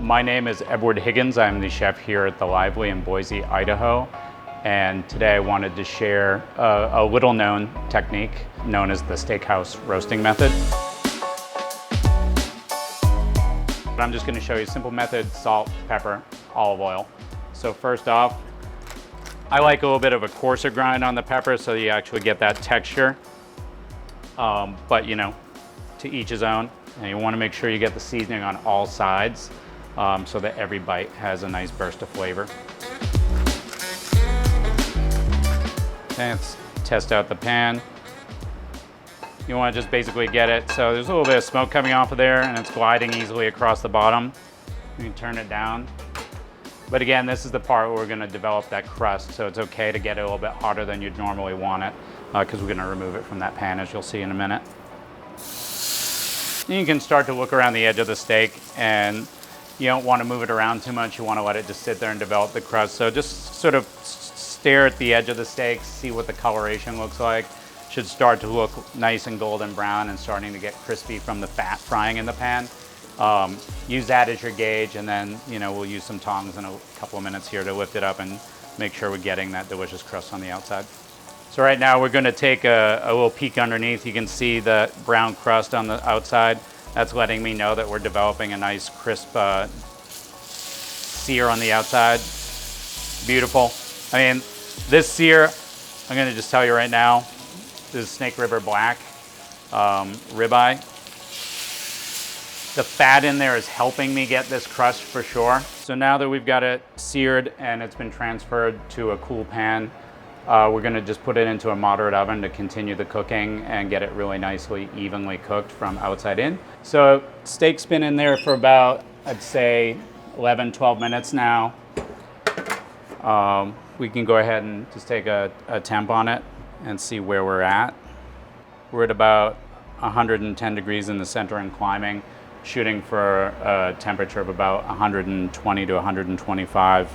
My name is Edward Higgins. I'm the chef here at The Lively in Boise, Idaho. And today I wanted to share a little known technique known as the Steakhouse Roasting Method. I'm just going to show you a simple method: salt, pepper, olive oil. So first off, I like a little bit of a coarser grind on the pepper so you actually get that texture. But you know, to each his own. And you want to make sure you get the seasoning on all sides so that every bite has a nice burst of flavor. Okay, let's test out the pan. You want to just basically get it so there's a little bit of smoke coming off of there and it's gliding easily across the bottom. You can turn it down. But again, this is the part where we're going to develop that crust, so it's okay to get it a little bit hotter than you'd normally want it because we're going to remove it from that pan, as you'll see in a minute. You can start to look around the edge of the steak, and you don't want to move it around too much. You want to let it just sit there and develop the crust. So just sort of stare at the edge of the steak, see what the coloration looks like. Should start to look nice and golden brown and starting to get crispy from the fat frying in the pan. Use that as your gauge, and then we'll use some tongs in a couple of minutes here to lift it up and make sure we're getting that delicious crust on the outside. So right now we're going to take a little peek underneath. You can see the brown crust on the outside. That's letting me know that we're developing a nice crisp sear on the outside. Beautiful. I mean, this sear, I'm going to just tell you right now, this is Snake River Black ribeye. The fat in there is helping me get this crust for sure. So now that we've got it seared and it's been transferred to a cool pan, we're going to just put it into a moderate oven to continue the cooking and get it really nicely evenly cooked from outside in. So steak's been in there for about, I'd say, 11-12 minutes now. We can go ahead and just take a temp on it and see where we're at. We're at about 110 degrees in the center and climbing, shooting for a temperature of about 120 to 125.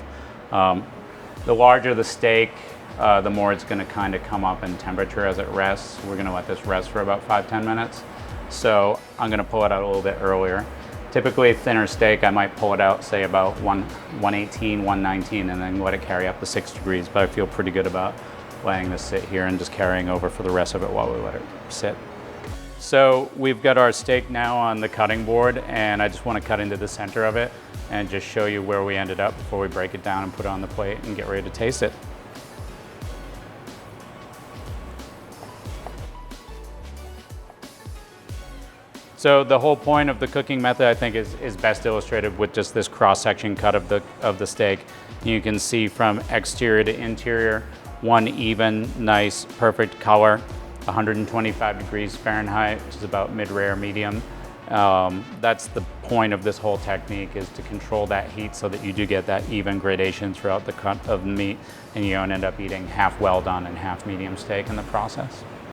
The larger the steak, the more it's going to kind of come up in temperature as it rests. We're going to let this rest for about 5-10 minutes. So I'm going to pull it out a little bit earlier. Typically a thinner steak, I might pull it out, say about 118, 119, and then let it carry up to 6 degrees. But I feel pretty good about letting this sit here and just carrying over for the rest of it while we let it sit. So we've got our steak now on the cutting board, and I just want to cut into the center of it and just show you where we ended up before we break it down and put it on the plate and get ready to taste it. So the whole point of the cooking method, I think, is best illustrated with just this cross-section cut of the steak. You can see from exterior to interior, one even, nice, perfect color, 125 degrees Fahrenheit, which is about mid-rare medium. That's the point of this whole technique, is to control that heat so that you do get that even gradation throughout the cut of the meat, and you don't end up eating half well done and half medium steak in the process.